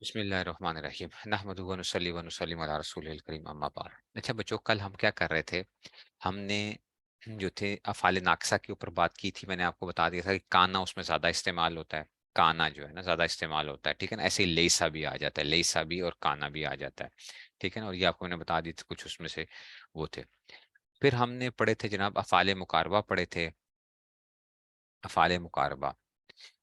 بسم اللہ الرحمن الرحیم نحمدہ و نصلی و نسلم علی رسول الکریم اما بعد۔ اچھا بچوں، کل ہم کیا کر رہے تھے؟ ہم نے جو تھے افعال ناقصہ کے اوپر بات کی تھی۔ میں نے آپ کو بتا دیا تھا کہ کانا اس میں زیادہ استعمال ہوتا ہے، کانا جو ہے نا زیادہ استعمال ہوتا ہے، ٹھیک ہے نا۔ ایسے ہی لیسا بھی آ جاتا ہے، لیسا بھی اور کانا بھی آ جاتا ہے، ٹھیک ہے نا۔ اور یہ آپ کو میں نے بتا دی تھی کچھ اس میں سے وہ تھے۔ پھر ہم نے پڑھے تھے جناب افعال مقاربہ پڑھے تھے، افعال مقاربہ۔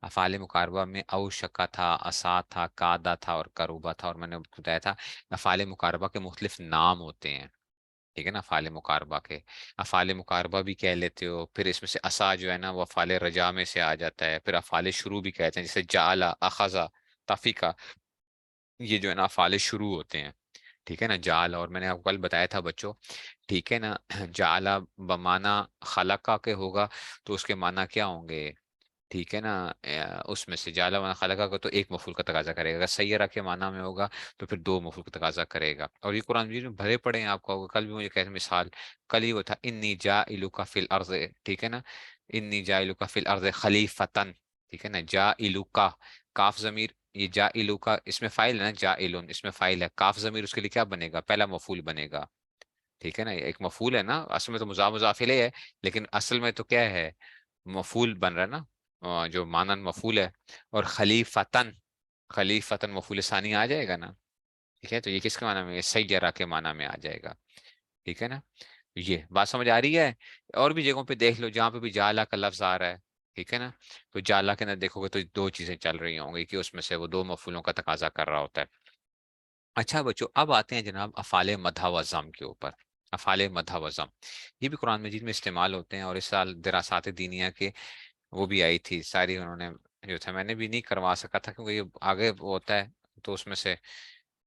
افعال مقاربہ میں اوشکا تھا، اسا تھا، کادا تھا اور کروبا تھا، اور میں نے بتایا تھا افعال مقاربہ کے مختلف نام ہوتے ہیں، ٹھیک ہے نا۔ افعال مقاربہ کے افعال مقاربہ بھی کہہ لیتے ہو، پھر اس میں سے اسا جو ہے نا وہ افعال رجا میں سے آ جاتا ہے، پھر افعال شروع بھی کہتے ہیں، جیسے جعلا، اخذا، تفیقا، یہ جو ہے نا افعال شروع ہوتے ہیں، ٹھیک ہے نا۔ جعل، اور میں نے آپ کو کل بتایا تھا بچوں، ٹھیک ہے نا، جعلا بمانا خلقہ کے ہوگا تو اس کے معنی کیا ہوں گے؟ ٹھیک ہے نا، اس میں سے جعل و خلقہ کا تو ایک مفعول کا تقاضا کرے گا، اگر سیرہ کے معنی میں ہوگا تو پھر دو مفعول کا تقاضا کرے گا۔ اور یہ قرآن مجید میں بھرے پڑے ہیں، آپ کو کل بھی مجھے کہتے مثال، کل ہی وہ تھا انی جاعلک فی الارض، ٹھیک ہے نا، انی جاعلک فی الارض خلیفتن، ٹھیک ہے نا۔ جاعلک، کاف ضمیر، یہ جاعلک اس میں فاعل ہے نا، جاعلن اس میں فاعل ہے، کاف ضمیر اس کے لیے کیا بنے گا؟ پہلا مفعول بنے گا، ٹھیک ہے نا۔ ایک مفعول ہے نا، اصل میں تو مضاف مضاف الیہ ہے، لیکن اصل میں تو کیا ہے؟ مفعول بن رہا ہے نا، جو مانن مفعول ہے۔ اور خلیفتن، خلیفتن مفعول ثانی آ جائے گا نا، ٹھیک ہے۔ تو یہ کس کے معنی میں؟ سیرہ کے معنی میں آ جائے گا، ٹھیک ہے نا۔ یہ بات سمجھ آ رہی ہے؟ اور بھی جگہوں پہ دیکھ لو جہاں پہ بھی جالا کا لفظ آ رہا ہے، ٹھیک ہے نا، تو جالا کے اندر دیکھو گے تو دو چیزیں چل رہی ہوں گی کہ اس میں سے وہ دو مفعولوں کا تقاضا کر رہا ہوتا ہے۔ اچھا بچوں، اب آتے ہیں جناب افعال مدح و ضم کے اوپر۔ افعال مدح و ضم یہ بھی قرآن مجید میں استعمال ہوتے ہیں، اور اس سال دراسات دینیہ کے وہ بھی آئی تھی ساری، انہوں نے جو تھا میں نے بھی نہیں کروا سکا تھا کیونکہ یہ آگے وہ ہوتا ہے، تو اس میں سے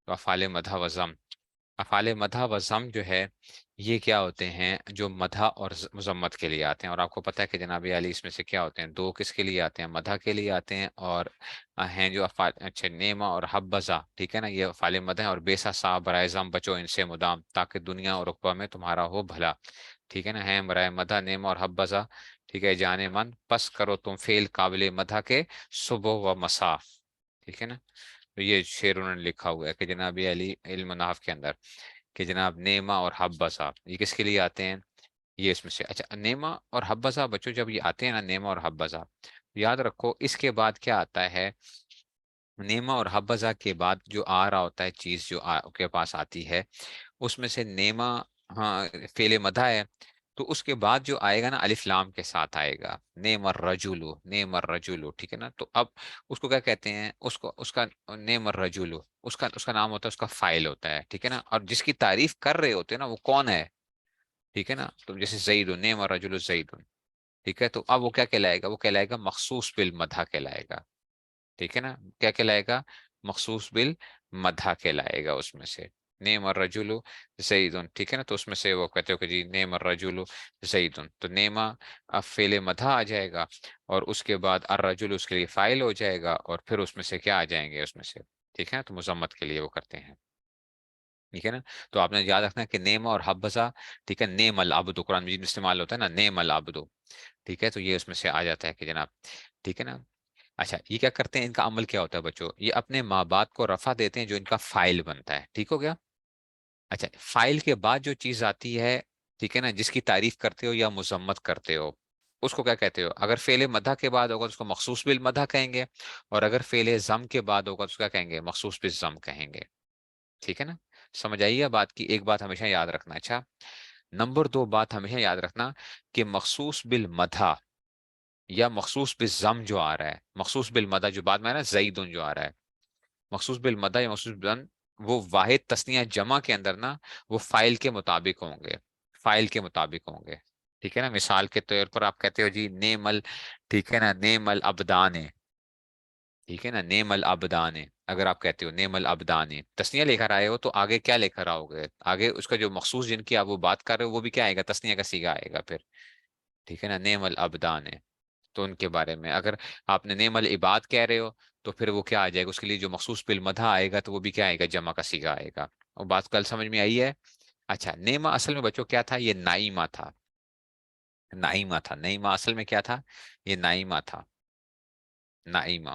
تو افعال مدح و ضم، افعال مدح و ضم جو ہے یہ کیا ہوتے ہیں؟ جو مدح اور مذمت کے لیے آتے ہیں، اور آپ کو پتہ ہے کہ جناب علی اس میں سے کیا ہوتے ہیں؟ دو کس کے لیے آتے ہیں؟ مدح کے لیے آتے ہیں، اور ہیں جو افعال اچھا نیما اور حبذا، ٹھیک ہے نا، یہ افعال مدح ہیں، اور بیسا سا برائے ضم بچو ان سے مدام تاکہ دنیا اور عقبہ میں تمہارا ہو بھلا، ٹھیک ہے نا، ہیں برائے مدح نیما اور حبذا، ٹھیک ہے، جانے من پس کرو تم فعل قابل مدح کے صبح و مسا، ٹھیک ہے نا۔ تو یہ شعر انہوں نے لکھا ہوا ہے کہ جناب علی علم نحو کے اندر کہ جناب نیما اور حبذا یہ کس کے لیے آتے ہیں؟ یہ اس میں سے اچھا نیما اور حبذا بچوں جب یہ آتے ہیں نا، نیما اور حبذا، یاد رکھو اس کے بعد کیا آتا ہے؟ نیما اور حبذا کے بعد جو آ رہا ہوتا ہے چیز جو کے پاس آتی ہے، اس میں سے نیما، ہاں فعل مدح ہے، تو اس کے بعد جو آئے گا نا الف لام کے ساتھ آئے گا، نعم الرجل، نعم الرجل، ٹھیک ہے نا۔ تو اب اس کو کیا کہتے ہیں؟ اس کا نعم الرجل، اس کا نام ہوتا ہے، اس کا فاعل ہوتا ہے، ٹھیک ہے نا۔ اور جس کی تعریف کر رہے ہوتے ہیں نا وہ کون ہے؟ ٹھیک ہے نا، تو جیسے زید، نعم الرجل زید، ٹھیک ہے، تو اب وہ کیا کہلائے گا؟ وہ کہلائے گا مخصوص بالمدح کہلائے گا، ٹھیک ہے نا۔ کیا کہلائے گا؟ مخصوص بالمدح کہلائے گا اس میں سے، نعم الرجل زید، ٹھیک ہے نا۔ تو اس میں سے وہ کہتے ہو کہ جی نعم الرجل زید، تو نعمہ اب فعل مدح آ جائے گا، اور اس کے بعد الرجل اس کے لیے فاعل ہو جائے گا، اور پھر اس میں سے کیا آ جائیں گے؟ اس میں سے، ٹھیک ہے نا، تو مذمت کے لیے وہ کرتے ہیں، ٹھیک ہے نا۔ تو آپ نے یاد رکھنا ہے کہ نعمہ اور حبذا، ٹھیک ہے، نعم العبد قرآن مجید میں استعمال ہوتا ہے نا، نعم العبد، ٹھیک ہے، تو یہ اس میں سے آ جاتا ہے کہ جناب، ٹھیک ہے نا۔ اچھا یہ کیا کرتے ہیں؟ ان کا عمل کیا ہوتا ہے بچوں؟ یہ اپنے ماں باپ کو رفع دیتے ہیں جو ان کا فائل بنتا ہے، ٹھیک ہو گیا۔ اچھا فائل کے بعد جو چیز آتی ہے، ٹھیک ہے نا، جس کی تعریف کرتے ہو یا مذمت کرتے ہو، اس کو کیا کہتے ہو؟ اگر فعل مدح کے بعد ہوگا تو اس کو مخصوص بالمدح کہیں گے، اور اگر فعل ضم کے بعد ہوگا تو اس کو کیا کہیں گے؟ مخصوص بالضم کہیں گے، ٹھیک ہے نا۔ سمجھ آئیے بات کی؟ ایک بات ہمیشہ یاد رکھنا، اچھا نمبر دو بات ہمیشہ یاد رکھنا کہ مخصوص بالمدح یا مخصوص بالضم جو آ رہا ہے، مخصوص بالمدح جو بعد میں ہے نا زیدن جو آ رہا ہے، مخصوص بالمدح یا مخصوص بالضم، وہ واحد تثنیہ جمع کے اندر نا وہ فائل کے مطابق ہوں گے، فائل کے مطابق ہوں گے، ٹھیک ہے نا۔ مثال کے طور پر آپ کہتے ہو جی نعم ٹھیک ہے نا، نعم الابدان ہے، ٹھیک ہے نا، نعم الابدان ہے، اگر آپ کہتے ہو نعم الابدان ہے تثنیہ لے کر آئے ہو تو آگے کیا لے کر آؤ گے؟ آگے اس کا جو مخصوص جن کی آپ وہ بات کر رہے ہو وہ بھی کیا آئے گا؟ تثنیہ کا صیغہ آئے گا پھر، ٹھیک ہے نا، نعم الابدان ہے۔ تو ان کے بارے میں اگر آپ نے نعم العباد کہہ رہے ہو تو پھر وہ کیا آ جائے گا؟ اس کے لیے جو مخصوص بالمدح آئے گا تو وہ بھی کیا آئے گا؟ جمع کا صیغہ آئے گا، اور بات کل سمجھ میں آئی ہے؟ اچھا نعمہ اصل میں بچوں کیا تھا؟ یہ نائمہ تھا، نائمہ تھا، نعمہ اصل میں کیا تھا؟ یہ نائمہ تھا، نائمہ،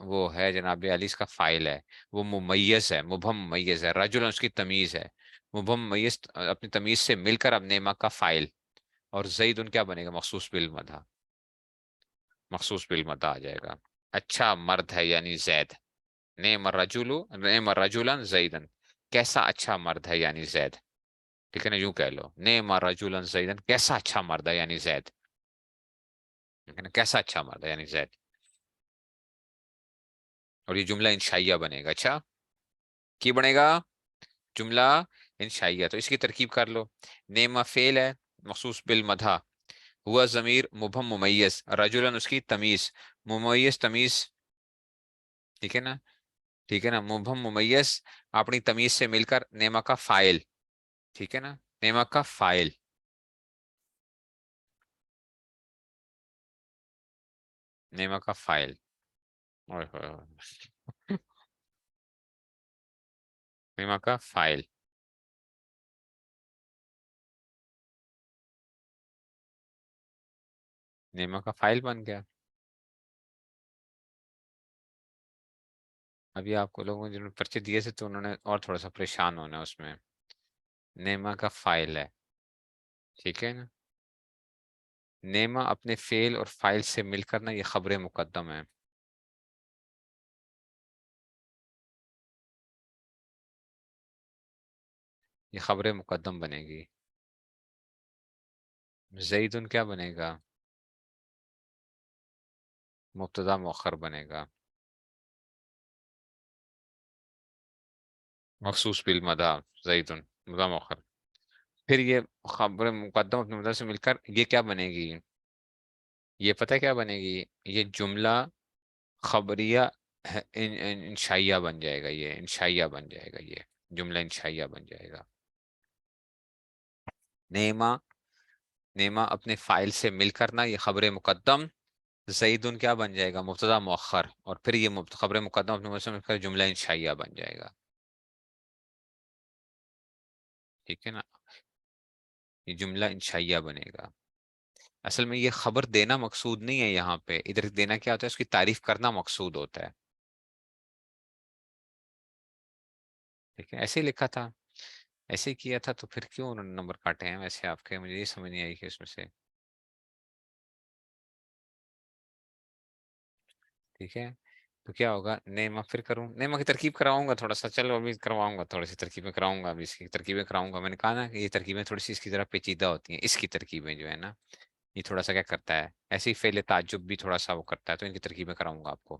وہ ہے جناب علی اس کا فائل ہے، وہ ممیز ہے، مبہم ممیز ہے، رجل اس کی تمیز ہے، مبہم ممیز اپنی تمیز سے مل کر اب نیما کا فائل، اور زید ان کیا بنے گا، مخصوص بالمدح، مخصوص بالمدح آ جائے گا، اچھا مرد ہے یعنی زید، نعم الرجل، نعم الرجلا زیدن، کیسا اچھا مرد ہے یعنی زید، ٹھیک ہے نا، یوں کہہ لو نعم الرجل زیدن، کیسا اچھا مرد ہے یعنی زید، ٹھیک ہے نا، کیسا اچھا مرد ہے یعنی زید، اور یہ جملہ انشائیہ بنے گا، اچھا کی بنے گا، جملہ انشائیہ، تو اس کی ترکیب کر لو، نعمہ فعل ہے مخصوص بالمدح، ہوا ضمیر مبہم ممیز، رجلن اس کی تمیز، ممیز تمیز، ٹھیک ہے نا، ٹھیک ہے نا، مبہم ممیز اپنی تمیز سے مل کر نعمہ کا فائل، ٹھیک ہے نا، نعمہ کا فائل، نعمہ کا فائل، اوئے ہوئے ہوئے، نعمہ کا فائل، نعمہ کا فائل بن گیا، ابھی آپ کو لوگوں نے جنہوں نے پرچے دیے تھے تو انہوں نے اور تھوڑا سا پریشان ہونا اس میں، نعمہ کا فائل ہے، ٹھیک ہے نا، نعمہ اپنے فعل اور فائل سے مل کر نا یہ خبر مقدم ہے، یہ خبر مقدم بنے گی، زیدن کیا بنے گا، مبتدا مؤخر بنے گا، مخصوص بالمدح زیدن، مبتدا مؤخر، پھر یہ خبر مقدم اپنے مبتدا سے مل کر یہ کیا بنے گی، یہ پتہ کیا بنے گی، یہ جملہ خبریہ انشائیہ بن جائے گا، یہ انشائیہ بن جائے گا، یہ جملہ انشائیہ بن جائے گا، نیما، نیما اپنے فائل سے مل کر نا یہ خبر مقدم، زیدن کیا بن جائے گا، مبتدا مؤخر، اور پھر یہ خبر مقدم اپنے مبتدا سے مل کر جملہ انشائیہ بن جائے گا، ٹھیک ہے نا، یہ جملہ انشائیہ بنے گا، اصل میں یہ خبر دینا مقصود نہیں ہے، یہاں پہ ادھر دینا کیا ہوتا ہے، اس کی تعریف کرنا مقصود ہوتا ہے، ٹھیک ہے، ایسے ہی لکھا تھا، ایسے ہی کیا تھا، تو پھر کیوں انہوں نے نمبر کاٹے ہیں ویسے آپ کے، مجھے یہ سمجھ نہیں آئی کہ اس میں سے، ٹھیک ہے، تو کیا ہوگا، نیما پھر کروں، نیما کی ترکیب کراؤں گا تھوڑا سا، چلو ابھی کرواؤں گا، تھوڑی سی ترکیبیں کراؤں گا، ابھی اس کی ترکیبیں کراؤں گا، میں نے کہا نا کہ یہ ترکیبیں تھوڑی سی اس کی طرح پیچیدہ ہوتی ہیں، اس کی ترکیبیں جو ہے نا، یہ تھوڑا سا کیا کرتا ہے، ایسے ہی فعل تعجب بھی تھوڑا سا وہ کرتا ہے، تو ان کی ترکیبیں کراؤں گا، آپ کو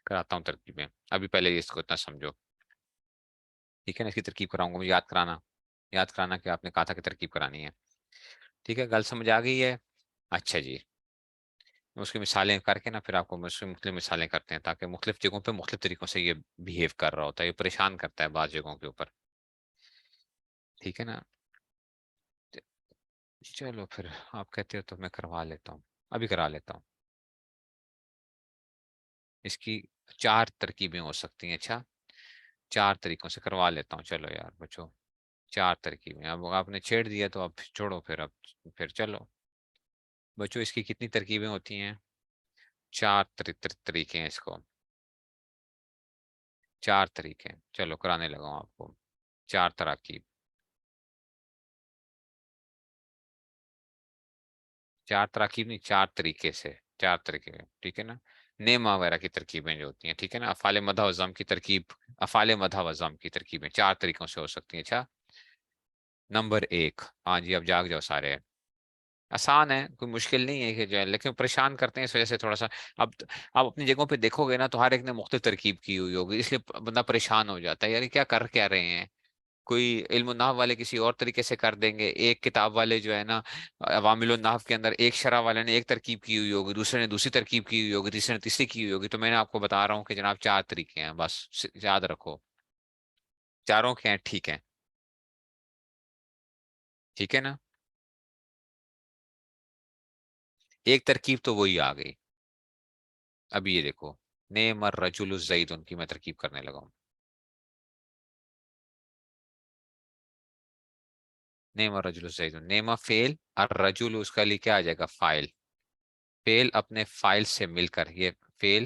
کراتا ہوں ترکیبیں، ابھی پہلے اس کو اتنا سمجھو، ٹھیک ہے نا، اس کی ترکیب کراؤں گا، مجھے یاد کرانا، یاد کرانا کہ آپ نے کہا تھا کہ ترکیب کرانی ہے، ٹھیک ہے، گل سمجھ آ گئی ہے، اچھا جی، اس کی مثالیں کر کے نا پھر آپ کو اس کی مختلف مثالیں کرتے ہیں، تاکہ مختلف جگہوں پہ مختلف طریقوں سے یہ بہیو کر رہا ہوتا ہے، یہ پریشان کرتا ہے بعض جگہوں کے اوپر، ٹھیک ہے نا، چلو پھر آپ کہتے ہو تو میں کروا لیتا ہوں، ابھی کرا لیتا ہوں، اس کی چار ترکیبیں ہو سکتی ہیں، اچھا چار طریقوں سے کروا لیتا ہوں، چلو یار بچو، چار ترکیبیں، اب آپ نے چھیڑ دیا تو اب چھوڑو، پھر چلو بچو، اس کی کتنی ترکیبیں ہوتی ہیں، چار طریقے ہیں اس کو، چار طریقے، چلو کرانے لگا ہوں آپ کو، چار تراکیب، چار تراکیب نہیں، چار طریقے سے، چار طریقے، ٹھیک ہے نا، نیما وغیرہ کی ترکیبیں جو ہوتی ہیں، ٹھیک ہے نا، افعال مدح و ضم کی ترکیب، افعال مدح و ضم کی ترکیبیں چار طریقوں سے ہو سکتی ہیں، اچھا نمبر ایک، ہاں جی اب جاگ جاؤ سارے، آسان ہے، کوئی مشکل نہیں ہے کہ جو ہے، لیکن پریشان کرتے ہیں اس وجہ سے تھوڑا سا، اب آپ اپنی جگہوں پہ دیکھو گے نا تو ہر ایک نے مختلف ترکیب کی ہوئی ہوگی، اس لیے بندہ پریشان ہو جاتا ہے، یار یہ کیا کر کیا رہے ہیں، کوئی علم النحو والے کسی اور طریقے سے کر دیں گے، ایک کتاب والے جو ہے نا عوامل النحو کے اندر ایک شرح والے نے ایک ترکیب کی ہوئی ہوگی، دوسرے نے دوسری ترکیب کی ہوئی ہوگی، تیسرے نے تیسری کی ہوئی ہوگی، تو میں نے آپ کو بتا رہا ہوں کہ جناب چار طریقے ہیں، بس یاد رکھو، چاروں کے ہیں، ٹھیک ہے، ٹھیک ہے نا، ایک ترکیب تو وہی آ گئی، ابھی یہ دیکھو، نعم الرجل الزید ان کی میں ترکیب کرنے لگا ہوں، نعم الرجل الزید، نعم فعل، الرجل اس کا لیے کیا آ جائے گا، فائل، فعل اپنے فائل سے مل کر، یہ فعل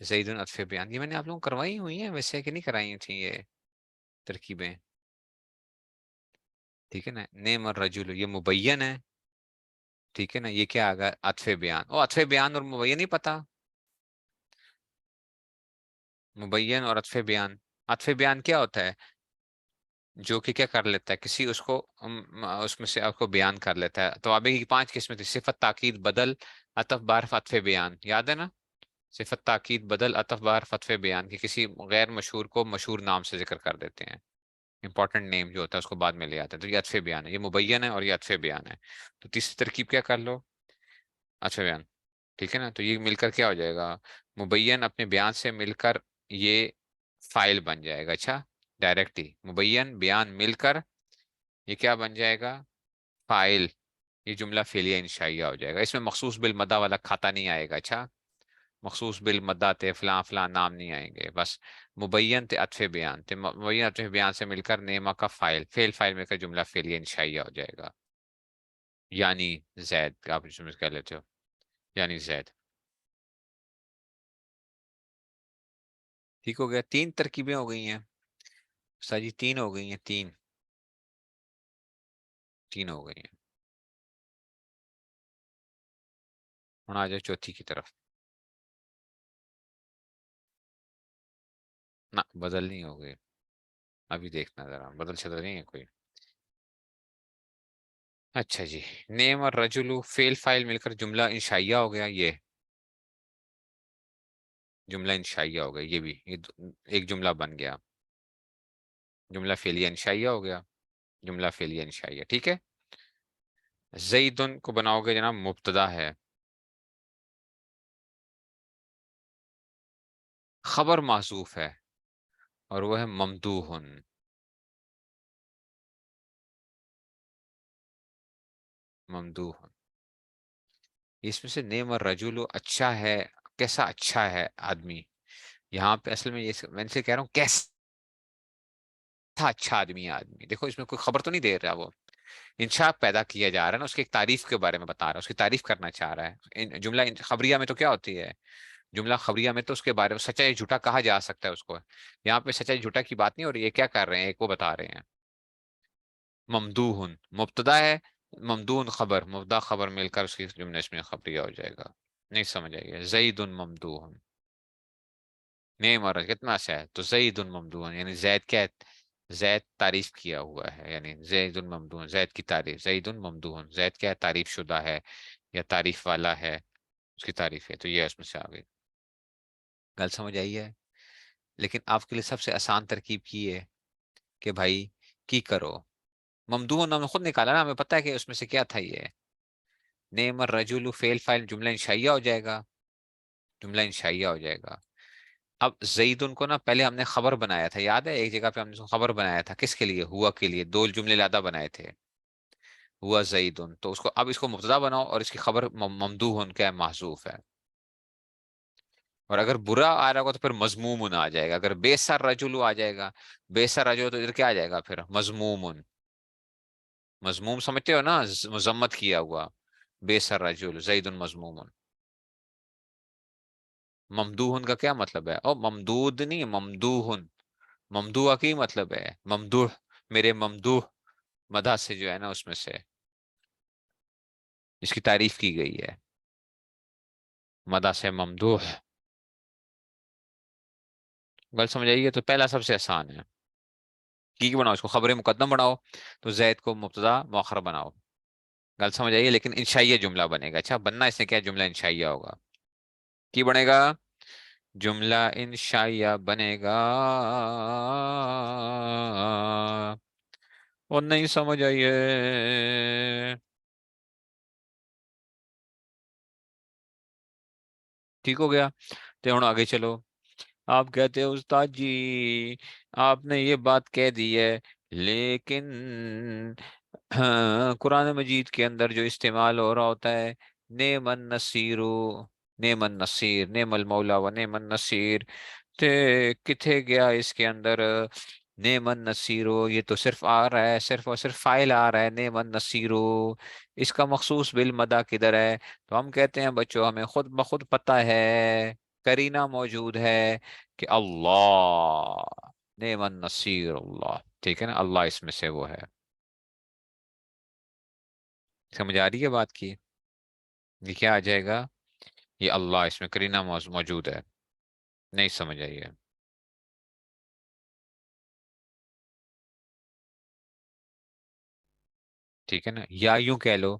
زید عطف بیان، یہ میں نے آپ لوگوں کو کروائی ہوئی ہیں ویسے کہ نہیں کرائی تھیں یہ ترکیبیں؟ ٹھیک ہے نا. نعم الرجل یہ مبین ہے. ٹھیک ہے نا. یہ کیا آگا؟ عطف بیان. او عطف بیان اور مبین نہیں پتا؟ مبین اور عطف بیان. عطف بیان کیا ہوتا ہے؟ جو کہ کیا کر لیتا ہے کسی اس کو اس میں سے آپ کو بیان کر لیتا ہے. تو آگے کی 5 قسمیں تھی: صفت، تاکید، بدل، عطف بارف، عطف بیان. یاد ہے نا؟ صفت، تاکید، بدل، عطف بارف، عطف بیان کی کسی غیر مشہور کو مشہور نام سے ذکر کر دیتے ہیں. امپورٹنٹ نیم جو ہوتا ہے اس کو بعد میں لے آتے ہیں. تو یہ عطف بیان ہے، یہ مبین ہے اور یہ عطف بیان ہے. تو تیسری ترکیب کیا کر لو؟ عطف بیان. ٹھیک ہے نا. تو یہ مل کر کیا ہو جائے گا؟ مبین اپنے بیان سے مل کر یہ فائل بن جائے گا. اچھا، ڈائریکٹ ہی مبین بیان مل کر یہ کیا بن جائے گا؟ فائل. یہ جملہ فعلیہ انشائیہ ہو جائے گا. اس میں مخصوص بالمدہ والا کھاتا نہیں آئے گا. اچھا، مخصوص بالمدہ تے فلاں فلاں نام نہیں آئیں گے. بس مبین تے عطف بیان تے مبین عطف بیان سے مل کر نیما کا فائل، فائل مل کر جملہ فعلیہ انشائیہ ہو جائے گا. یعنی زید، آپ اس میں کہہ لیتے ہو یعنی زید. ٹھیک ہو گیا. 3 ترکیبیں ہو گئی ہیں سر جی. 3 ہو گئی ہیں. 3 ہو گئی ہیں. ہوں آ جاؤ چوتھی کی طرف. نہ بدل نہیں ہو گئی. ابھی دیکھنا ذرا بدل شدل نہیں ہے کوئی. اچھا جی. نیم اور رجلو فیل فائل مل کر جملہ انشائیہ ہو گیا. یہ جملہ انشائیہ ہو گیا. یہ بھی ایک جملہ بن گیا. جملہ فعلیہ انشائیہ ہو گیا. جملہ فعلیہ انشائیہ. ٹھیک ہے. زیدن کو بناؤ گے جناب مبتدا ہے، خبر محذوف ہے اور وہ ہے ممدوحن. ممدوحن. اس میں سے نیم اور رجولو اچھا ہے. کیسا اچھا ہے آدمی؟ یہاں پہ اصل میں میں ان سے کہہ رہا ہوں کیسا اچھا آدمی ہے. آدمی دیکھو اس میں کوئی خبر تو نہیں دے رہا. وہ انشاء پیدا کیا جا رہا ہے نا، اس کی ایک تعریف کے بارے میں بتا رہا ہے، اس کی تعریف کرنا چاہ رہا ہے. جملہ خبریہ میں تو کیا ہوتی ہے؟ جملہ خبریہ میں تو اس کے بارے میں سچا یا جھوٹا کہا جا سکتا ہے اس کو. یہاں پہ سچا یا جھوٹا کی بات نہیں، اور یہ کیا کر رہے ہیں ایک وہ بتا رہے ہیں. ممدوحن مبتدا ہے، ممدوحن خبر، مبتدا خبر مل کر اس کی جملہ اس میں خبریہ ہو جائے گا. نہیں سمجھ آئیے. زید ممدوحن. نیم اور کتنا اچھا ہے. تو زید ممدوحن یعنی زید کیا ہے؟ زید تعریف کیا ہوا ہے. یعنی زید ممدوحن زید کی تعریف. زید ممدوحن زید کیا ہے؟ تعریف شدہ ہے یا تعریف والا ہے، اس کی تعریف ہے. تو یہ اس میں سے آ گئی. گل سمجھ آئی ہے؟ لیکن آپ کے لیے سب سے آسان ترکیب کی ہے کہ بھائی کی کرو. ممدوحن ہم نے خود نکالا نا، ہمیں پتہ ہے کہ اس میں سے کیا تھا. یہ نیم الرجل فعل فاعل جملہ انشائیہ ہو جائے گا. جملہ انشائیہ ہو جائے گا. اب زید ان کو نا پہلے ہم نے خبر بنایا تھا. یاد ہے ایک جگہ پہ ہم نے اس کو خبر بنایا تھا. کس کے لیے؟ ہوا کے لیے. 2 جملے لادا بنائے تھے. ہوا زیدن. تو اس کو اب اس کو مبتدا بناؤ اور اس کی خبر ممدوح کیا ہے؟ محذوف ہے. اور اگر برا آ رہا ہوگا تو پھر مذموم آ جائے گا. اگر بے سر رجل آ جائے گا، بے سر رجل تو ادھر کیا آ جائے گا پھر؟ مذموم. مذموم سمجھتے ہو نا؟ مذمت کیا ہوا. بے سر رجل زید مذموم. ممدوحن کا کیا مطلب ہے؟ او ممدود نہیں، ممدوحن. ممدوح کی مطلب ہے ممدوح. میرے ممدوح مدح سے جو ہے نا اس میں سے جس کی تعریف کی گئی ہے. مدح سے ممدوح. گل سمجھ آئیے؟ تو پہلا سب سے آسان ہے. کی بناؤ اس کو خبر مقدم بناؤ. تو زید کو مبتدا مؤخر بناؤ. گل سمجھ آئیے؟ لیکن انشائیہ جملہ بنے گا. اچھا بننا اس نے کیا؟ جملہ انشائیہ ہوگا. کی بنے گا؟ جملہ انشائیہ بنے گا. اور نہیں سمجھ آئیے؟ ٹھیک ہو گیا. تو ہوں آگے چلو. آپ کہتے ہیں استاد جی آپ نے یہ بات کہہ دی ہے، لیکن قرآن مجید کے اندر جو استعمال ہو رہا ہوتا ہے نعم النصیر، نعم النصیر، نعم المولا و نعم النصیر، تے کتھے گیا اس کے اندر نعم النصیر؟ یہ تو صرف آ رہا ہے، صرف اور صرف فائل آ رہا ہے نعم النصیر. اس کا مخصوص بالمدہ کدھر ہے؟ تو ہم کہتے ہیں بچوں ہمیں خود بخود پتہ ہے. کرینہ موجود ہے کہ اللہ، نعم النصیر اللہ، ٹھیک ہے نا، اللہ اس میں سے وہ ہے. سمجھ آ رہی ہے بات کی؟ یہ کیا آ جائے گا؟ یہ اللہ اس میں کرینہ موجود ہے. نہیں سمجھ آئی ہے؟ ٹھیک ہے نا، یا یوں کہہ لو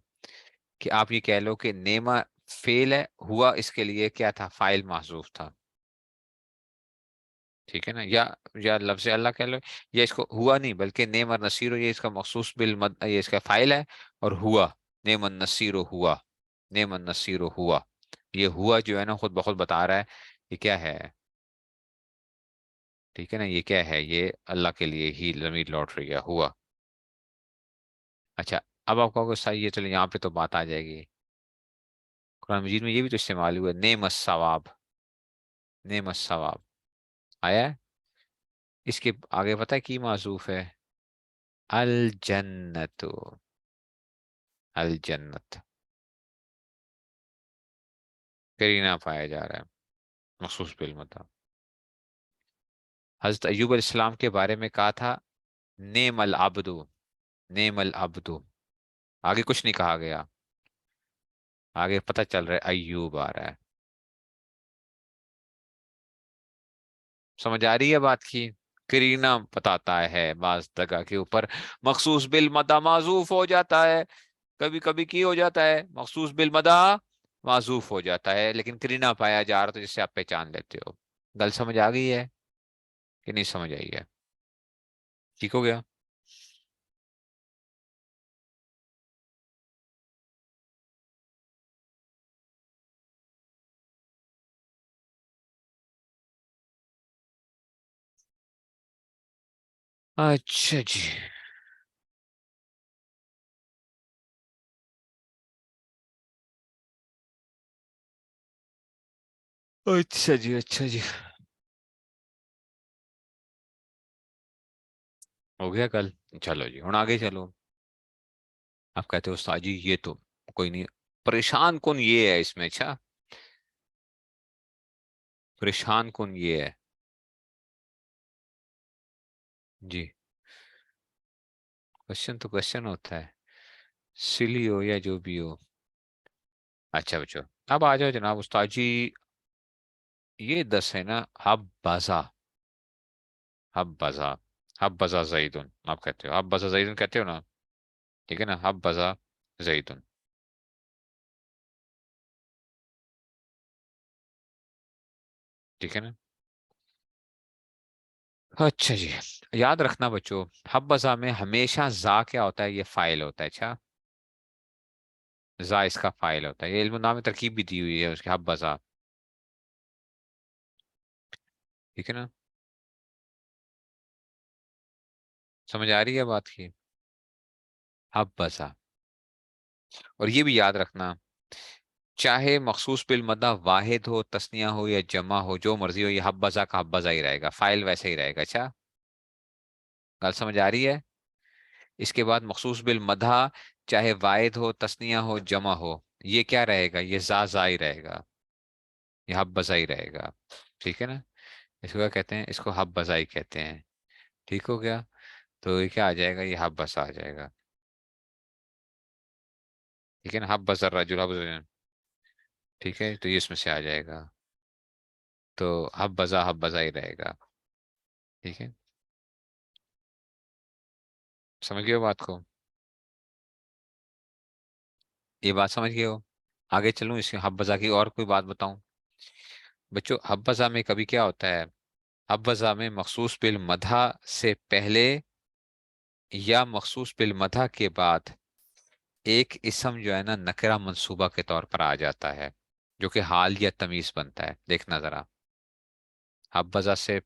کہ آپ یہ کہہ لو کہ نیما فیل ہے، ہوا اس کے لیے کیا تھا، فائل محذوف تھا. ٹھیک ہے نا، یا لفظ اللہ کہہ لو، یا اس کو ہوا نہیں بلکہ نعم النصیر، یہ اس کا مخصوص یہ اس کا فائل ہے، اور ہوا نعم النصیر ہوا، نعم النصیر ہوا. یہ ہوا جو ہے نا خود بخود بتا رہا ہے یہ کیا ہے. ٹھیک ہے نا، یہ کیا ہے، یہ اللہ کے لیے ہی ضمیر لوٹ رہی ہے، ہوا. اچھا، اب آپ کہو گے صحیح ہے، چلو یہاں پہ تو بات آ جائے گی. قرآن مجید میں یہ بھی تو استعمال ہوا ہے، نعم الثواب، نعم الثواب آیا ہے. اس کے آگے پتہ ہے کی معذوف ہے، الجنت، الجنت کرینہ پایا جا رہا ہے مخصوص بالمدہ. حضرت ایوب علیہ السلام کے بارے میں کہا تھا نعم العبد، نعم العبد، آگے کچھ نہیں کہا گیا، آگے پتہ چل رہا ہے ایوب آ رہا ہے. سمجھ آ رہی ہے بات کی؟ کرینہ بتاتا ہے بعض جگہ کے اوپر مخصوص بالمدہ معذوف ہو جاتا ہے، کبھی کبھی کی ہو جاتا ہے مخصوص بالمدہ معذوف ہو جاتا ہے، لیکن کرینہ پایا جا رہا تو جس سے آپ پہچان لیتے ہو. گل سمجھ آ گئی ہے کہ نہیں سمجھ آئی ہے؟ ٹھیک ہو گیا؟ اچھا جی. اچھا جی، اچھا جی، ہو گیا کل. چلو جی ہوں آگے چلو. آپ کہتے ہو استاد جی یہ تو کوئی نہیں، پریشان کن یہ ہے اس میں. اچھا، پریشان کن یہ ہے. جی، کوشچن تو کوشچن ہوتا ہے، سلی ہو یا جو بھی ہو. اچھا بچو، اب آ جاؤ جناب استاد جی. یہ 10 ہے نا، ہب بازا، ہب بازا، ہب بازا زیدن، آپ کہتے ہو ہب بازا زیدن کہتے ہو نا. ٹھیک ہے نا، ہب بازا زیدن. ٹھیک ہے نا. اچھا جی، یاد رکھنا بچوں، حبذا میں ہمیشہ زا کیا ہوتا ہے، یہ فائل ہوتا ہے. اچھا، زا اس کا فائل ہوتا ہے، یہ علم نام میں ترکیب بھی دی ہوئی ہے اس کے، حبذا. ٹھیک ہے نا، سمجھ آ رہی ہے بات کی؟ حبذا. اور یہ بھی یاد رکھنا، چاہے مخصوص بالمدہ واحد ہو، تثنیہ ہو یا جمع ہو، جو مرضی ہو، یہ حبذا کا حبذا ہی رہے گا، فائل ویسے ہی رہے گا. اچھا، گل سمجھ آ رہی ہے؟ اس کے بعد مخصوص بالمدہ چاہے واحد ہو، تثنیہ ہو، جمع ہو، یہ کیا رہے گا، یہ زا ہی رہے گا، یہ حبذا ہی رہے گا. ٹھیک ہے نا، اس کو کیا کہتے ہیں، اس کو حبذا ہی کہتے ہیں. ٹھیک ہو گیا؟ تو یہ کیا آ جائے گا، یہ حبذا آ جائے گا. ٹھیک ہے نا، حبذا الرجل، حبذا. ٹھیک ہے، تو یہ اس میں سے آ جائے گا، تو حبذا ہی رہے گا. ٹھیک ہے، سمجھ گئے ہو بات کو؟ یہ بات سمجھ گئے ہو؟ آگے چلوں اس حبذا کی اور کوئی بات بتاؤں. بچوں حبذا میں کبھی کیا ہوتا ہے، حبذا میں مخصوص بالمدح سے پہلے یا مخصوص بالمدح کے بعد ایک اسم جو ہے نا نکرہ منصوبہ کے طور پر آ جاتا ہے، جو کہ حال یا تمیز بنتا ہے. دیکھنا ذرا، حبذا سے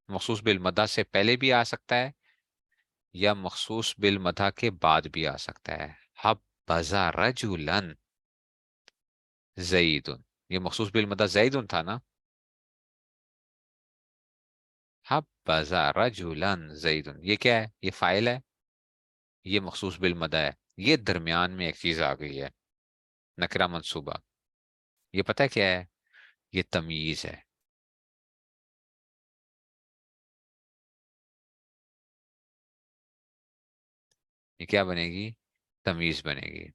مخصوص بالمدح سے پہلے بھی آ سکتا ہے، یا مخصوص بالمدح کے بعد بھی آ سکتا ہے. حبذا رجلن زید، یہ مخصوص بالمدح زید تھا نا. حبذا رجلن زید، یہ کیا ہے، یہ فائل ہے، یہ مخصوص بالمدح ہے. یہ درمیان میں ایک چیز آ گئی ہے، نکرہ منصوبہ. یہ پتہ ہے کیا ہے، یہ تمیز ہے. یہ کیا بنے گی؟ تمیز بنے گی.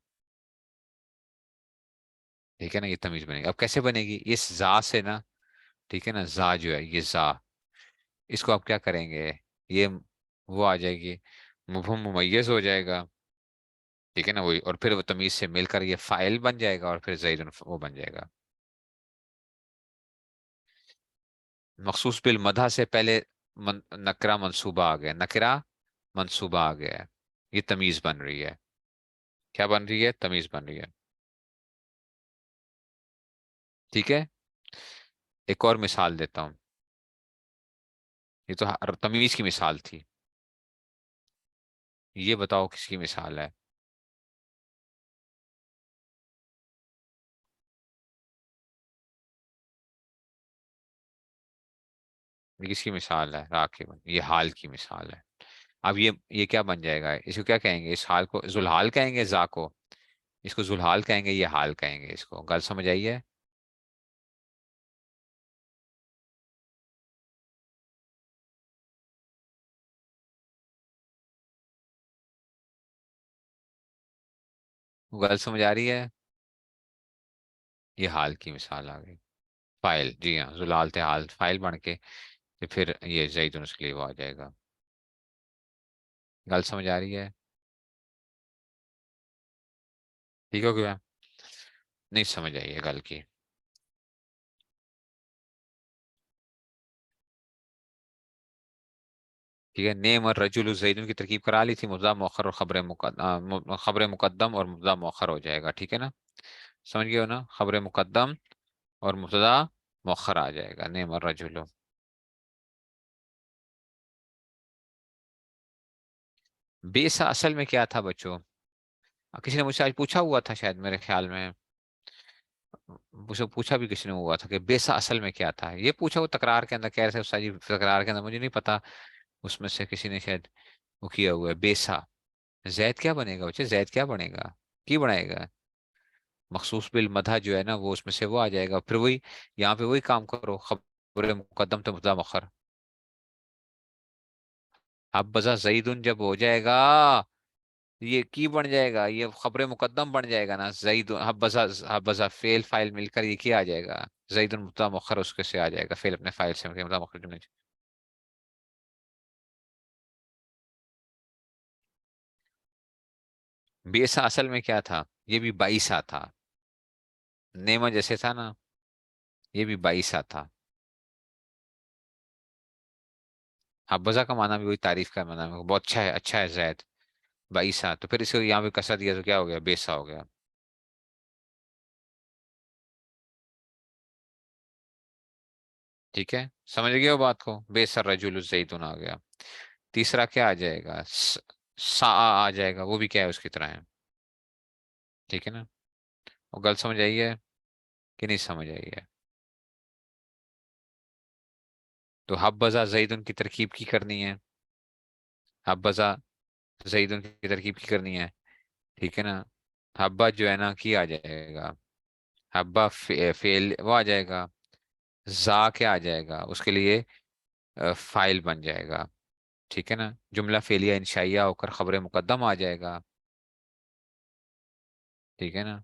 ٹھیک ہے نا، یہ تمیز بنے گی. اب کیسے بنے گی؟ اس زا سے نا. ٹھیک ہے نا، زا جو ہے یہ زا، اس کو آپ کیا کریں گے؟ یہ وہ آ جائے گی، مبہم ممیز ہو جائے گا. ٹھیک ہے نا، وہی. اور پھر وہ تمیز سے مل کر یہ فائل بن جائے گا، اور پھر زید وہ بن جائے گا. مخصوص بالمدح سے پہلے نکرہ منصوبہ آ گیا، نکرہ منصوبہ آ گیا ہے. یہ تمیز بن رہی ہے. کیا بن رہی ہے؟ تمیز بن رہی ہے. ٹھیک ہے. ایک اور مثال دیتا ہوں. یہ تو تمیز کی مثال تھی. یہ بتاؤ کس کی مثال ہے؟ یہ کس کی مثال ہے؟ راکب. یہ حال کی مثال ہے. اب یہ کیا بن جائے گا؟ اس کو کیا کہیں گے؟ اس حال کو ذوالحال کہیں گے، ذا کو. اس کو ذوالحال کہیں گے، یہ حال کہیں گے. اس کو گل سمجھ آئی ہے؟ گل سمجھ آ رہی ہے؟ یہ حال کی مثال آ گئی. فائل، جی ہاں، ذوالحال تھے، حال فائل بن کے پھر یہ زید اس کے لیے وہ آ جائے گا. گل سمجھ آ رہی ہے؟ ٹھیک ہو گیا؟ نہیں سمجھ آئی ہے گل کی؟ ٹھیک ہے. نعم الرجل زید کی ترکیب کرا لی تھی، مبتدا مؤخر اور خبر مقدم اور مبتدا مؤخر ہو جائے گا. ٹھیک ہے نا، سمجھ گئے ہو نا؟ خبر مقدم اور مبتدا مؤخر آ جائے گا. نعم الرجل. بیسا اصل میں کیا تھا بچوں؟ کسی نے مجھ سے آج پوچھا ہوا تھا شاید، میرے خیال میں مجھ سے پوچھا بھی کسی نے ہوا تھا کہ بیسا اصل میں کیا تھا. یہ پوچھا وہ تکرار کے اندر، کہہ رہے تھے استاد جی تکرار کے اندر مجھے نہیں پتا. اس میں سے کسی نے شاید وہ کیا ہوا ہے بیسا. زید کیا بنے گا بچے؟ زید کیا بنے گا؟ کی بنائے گا؟ مخصوص بالمدح جو ہے نا، وہ اس میں سے وہ آ جائے گا. پھر وہی یہاں پہ وہی کام کرو، خبر مقدم تو مبتدا مؤخر. اب بذا زیدن جب ہو جائے گا، یہ کی بن جائے گا، یہ خبر مقدم بن جائے گا نا. زید حبذا فیل فائل مل کر یہ کیا آ جائے گا؟ زید مبتدا مؤخر اس کے سے آ جائے گا، فیل اپنے فائل سے مبتدا مؤخر جو نہیں. بیسا اصل میں کیا تھا؟ یہ بھی بائیسا تھا. نیما جیسے تھا نا، یہ بھی بائیسا تھا. حبذا کا معنی بھی وہی، تعریف کا معنی بھی بہت اچھا ہے، اچھا ہے زید. بائیسا تو پھر اس کو یہاں پہ کسر دیا تو کیا ہو گیا؟ بیسا ہو گیا. ٹھیک ہے، سمجھ گئے ہو بات کو؟ بیسر رجل الزیتون آ گیا. تیسرا کیا آ جائے گا؟ سا آ جائے گا، وہ بھی کیا ہے اس کی طرح ہے. ٹھیک ہے نا. وہ گل سمجھ آئی ہے کہ نہیں سمجھ آئی ہے؟ تو حبذا زیدن کی ترکیب کی کرنی ہے. حبذا زیدن کی ترکیب کی کرنی ہے. ٹھیک ہے نا. حبا جو ہے نا کی آ جائے گا. حبا فیل وہ آ جائے گا. زا کیا آ جائے گا اس کے لیے؟ فائل بن جائے گا. ٹھیک ہے نا. جملہ فعلیہ انشائیہ ہو کر خبر مقدم آ جائے گا. ٹھیک ہے نا.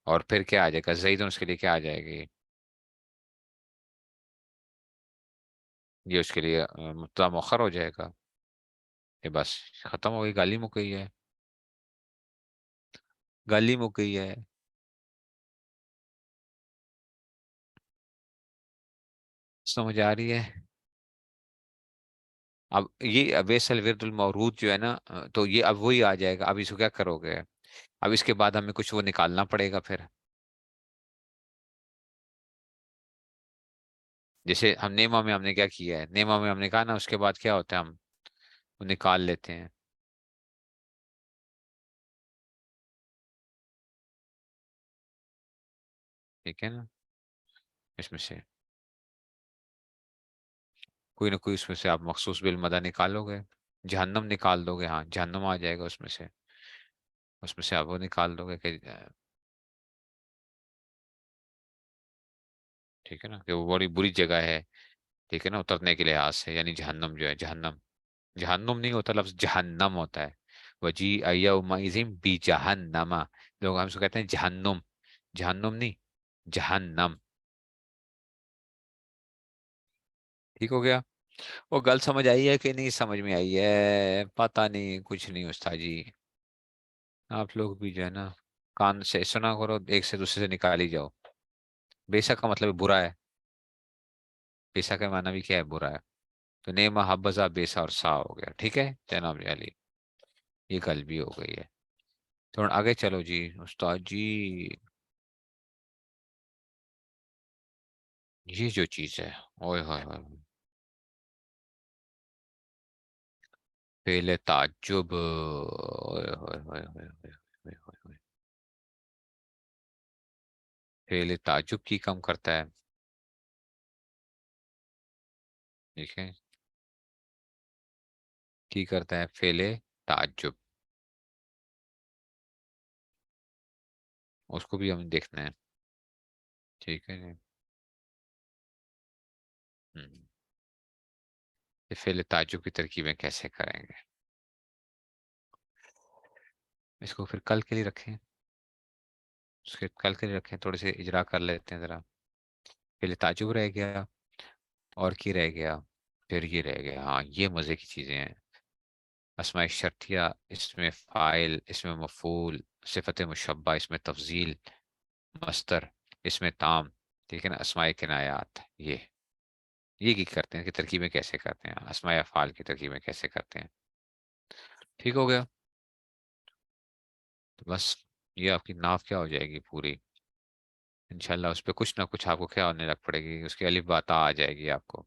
اور پھر کیا آ جائے گا؟ زیدن اس کے لیے کیا آ جائے گی؟ یہ اس کے لیے مبتدا مؤخر ہو جائے گا. یہ بس ختم ہو گئی، گالی مک گئی ہے. گالی مک گئی ہے. سمجھ آ رہی ہے؟ اب یہ اویس الورد المورود جو ہے نا، تو یہ اب وہی آ جائے گا. اب اس کو کیا کرو گے؟ اب اس کے بعد ہمیں کچھ وہ نکالنا پڑے گا پھر. جیسے ہم نیما میں ہم نے کیا کیا ہے؟ نیما میں ہم نے کہا نا اس کے بعد کیا ہوتا ہے، ہم وہ نکال لیتے ہیں. ٹھیک ہے نا. اس میں سے کوئی نہ کوئی اس میں سے آپ مخصوص بالمدہ نکالو گے. جہنم نکال دو گے، ہاں جہنم آ جائے گا اس میں سے. اس میں سے آپ وہ نکال دو گے کہ ٹھیک ہے نا، کہ وہ بڑی بری جگہ ہے، ٹھیک ہے نا، اترنے کے لحاظ سے، یعنی جہنم جو ہے، جہنم، جہنم نہیں ہوتا لفظ، جہنم ہوتا ہے، وجی یومئذ بی جہنما، لوگ ہم سے کہتے ہیں جہنم، جہنم نہیں، جہنم، ٹھیک ہو گیا؟ وہ گل سمجھ آئی ہے کہ نہیں سمجھ میں آئی ہے؟ پتہ نہیں، کچھ نہیں استاد جی، آپ لوگ بھی جو ہے نا کان سے سنا کرو، ایک سے دوسرے سے نکال ہی جاؤ، بیسا کا مطلب برا ہے، بیسا کا معنی بھی کیا ہے؟ برا ہے، تو نیما حبذا بیسا اور سا ہو گیا، ٹھیک ہے جناب علی، یہ گل بھی ہو گئی ہے، تھوڑا آگے چلو جی استاد جی، یہ جو چیز ہے، اوئے ہوئے ہوئے ہوئے، فعل تعجب، اوئے ہوئے ہوئے ہوئے ہوئے ہوئے ہوئے ہوئے، فعل تعجب کی کم کرتا ہے، ٹھیک ہے، کی کرتا ہے فعل تعجب، اس کو بھی ہم دیکھنا ہے، ٹھیک ہے جی، ہم، یہ فعل تعجب کی ترکیبیں کیسے کریں گے؟ اس کو پھر کل کے لیے رکھیں، اس کے کل کے لیے رکھیں، تھوڑے سے اجرا کر لیتے ہیں ذرا، فعل تعجب رہ گیا، اور کی رہ گیا، پھر یہ رہ گیا، ہاں یہ مزے کی چیزیں ہیں، اسماء شرطیہ، اس میں فاعل، اس میں مفعول، صفت مشبہ، اس میں تفضیل، مصدر، اس میں تام، ٹھیک ہے نا، اسماء کنایات، یہ کی کرتے ہیں کہ ترکیبیں کیسے کرتے ہیں، اسماء افعال کی ترکیبیں کیسے کرتے ہیں، ٹھیک ہو گیا؟ تو بس یہ آپ کی ناف کیا ہو جائے گی پوری، انشاءاللہ اس پہ کچھ نہ کچھ آپ کو کیا ہونے لگ پڑے گی، اس کی الف بات آ جائے گی آپ کو،